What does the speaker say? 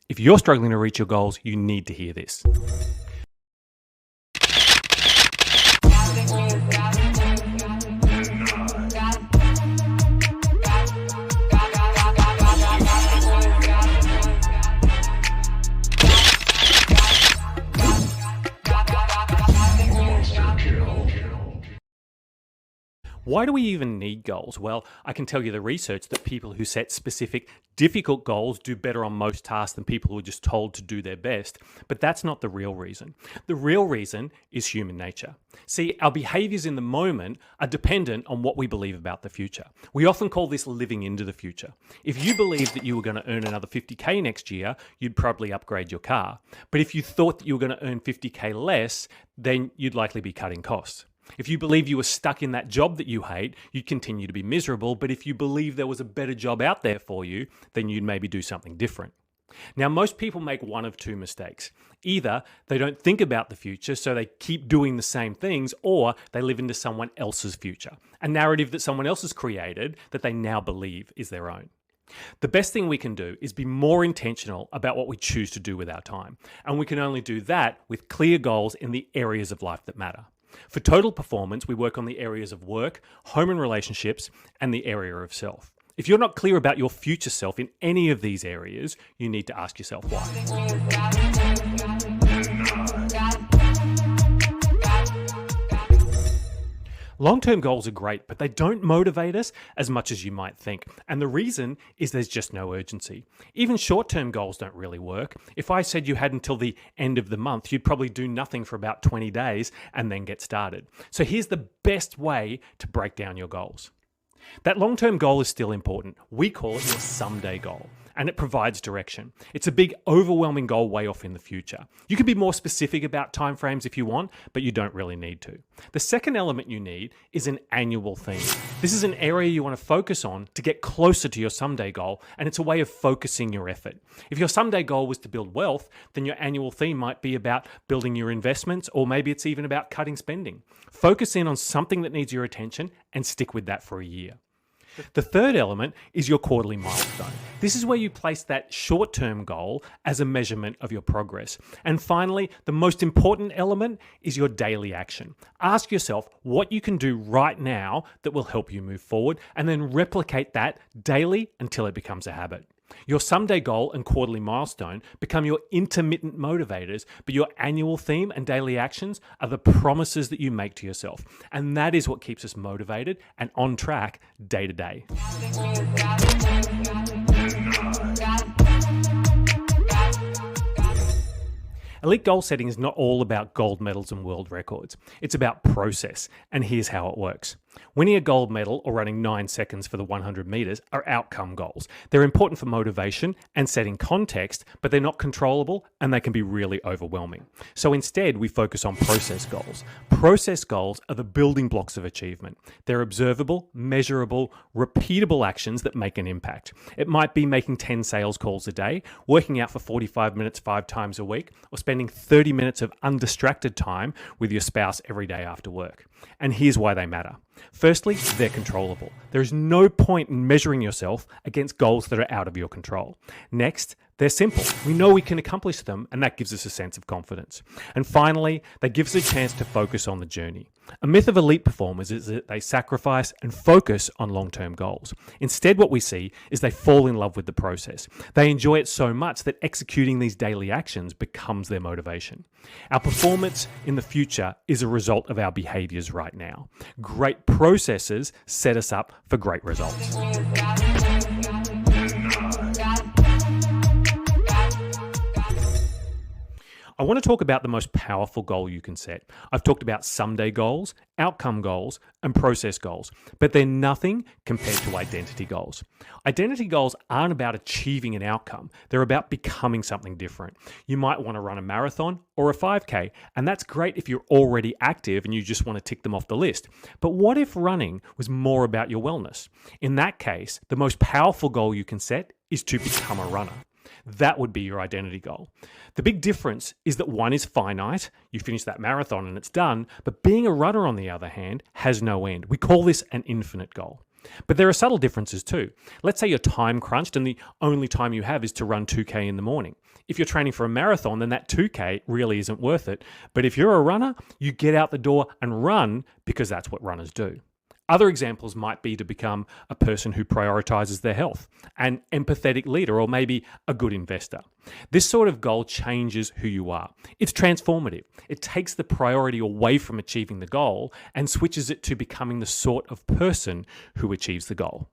If you're struggling to reach your goals, you need to hear this. Why do we even need goals? Well, I can tell you the research that people who set specific, difficult goals do better on most tasks than people who are just told to do their best. But that's not the real reason. The real reason is human nature. See, our behaviors in the moment are dependent on what we believe about the future. We often call this living into the future. If you believed that you were going to earn another 50K next year, you'd probably upgrade your car. But if you thought that you were going to earn 50K less, then you'd likely be cutting costs. If you believe you were stuck in that job that you hate, you'd continue to be miserable. But if you believe there was a better job out there for you, then you'd maybe do something different. Now, most people make one of two mistakes. Either they don't think about the future, so they keep doing the same things, or they live into someone else's future, a narrative that someone else has created that they now believe is their own. The best thing we can do is be more intentional about what we choose to do with our time. And we can only do that with clear goals in the areas of life that matter. For total performance, we work on the areas of work, home and relationships, and the area of self. If you're not clear about your future self in any of these areas, you need to ask yourself why. Long-term goals are great, but they don't motivate us as much as you might think. And the reason is there's just no urgency. Even short-term goals don't really work. If I said you had until the end of the month, you'd probably do nothing for about 20 days and then get started. So here's the best way to break down your goals. That long-term goal is still important. We call it your someday goal, and it provides direction. It's a big, overwhelming goal way off in the future. You can be more specific about timeframes if you want, but you don't really need to. The second element you need is an annual theme. This is an area you want to focus on to get closer to your someday goal, and it's a way of focusing your effort. If your someday goal was to build wealth, then your annual theme might be about building your investments, or maybe it's even about cutting spending. Focus in on something that needs your attention and stick with that for a year. The third element is your quarterly milestone. This is where you place that short-term goal as a measurement of your progress. And finally, the most important element is your daily action. Ask yourself what you can do right now that will help you move forward, and then replicate that daily until it becomes a habit. Your someday goal and quarterly milestone become your intermittent motivators, but your annual theme and daily actions are the promises that you make to yourself. And that is what keeps us motivated and on track day to day. Elite goal setting is not all about gold medals and world records. It's about process, and here's how it works. Winning a gold medal or running 9 seconds for the 100 meters are outcome goals. They're important for motivation and setting context, but they're not controllable and they can be really overwhelming. So instead, we focus on process goals. Process goals are the building blocks of achievement. They're observable, measurable, repeatable actions that make an impact. It might be making 10 sales calls a day, working out for 45 minutes 5 times a week, or spending 30 minutes of undistracted time with your spouse every day after work. And here's why they matter. Firstly, they're controllable. There is no point in measuring yourself against goals that are out of your control. Next, they're simple. We know we can accomplish them, and that gives us a sense of confidence. And finally, they give us a chance to focus on the journey. A myth of elite performers is that they sacrifice and focus on long-term goals. Instead, what we see is they fall in love with the process. They enjoy it so much that executing these daily actions becomes their motivation. Our performance in the future is a result of our behaviors right now. Great processes set us up for great results. I want to talk about the most powerful goal you can set. I've talked about someday goals, outcome goals, and process goals, but they're nothing compared to identity goals. Identity goals aren't about achieving an outcome. They're about becoming something different. You might want to run a marathon or a 5K, and that's great if you're already active and you just want to tick them off the list. But what if running was more about your wellness? In that case, the most powerful goal you can set is to become a runner. That would be your identity goal. The big difference is that one is finite, you finish that marathon and it's done, but being a runner, on the other hand, has no end. We call this an infinite goal. But there are subtle differences too. Let's say you're time crunched and the only time you have is to run 2K in the morning. If you're training for a marathon, then that 2K really isn't worth it. But if you're a runner, you get out the door and run because that's what runners do. Other examples might be to become a person who prioritizes their health, an empathetic leader, or maybe a good investor. This sort of goal changes who you are. It's transformative. It takes the priority away from achieving the goal and switches it to becoming the sort of person who achieves the goal.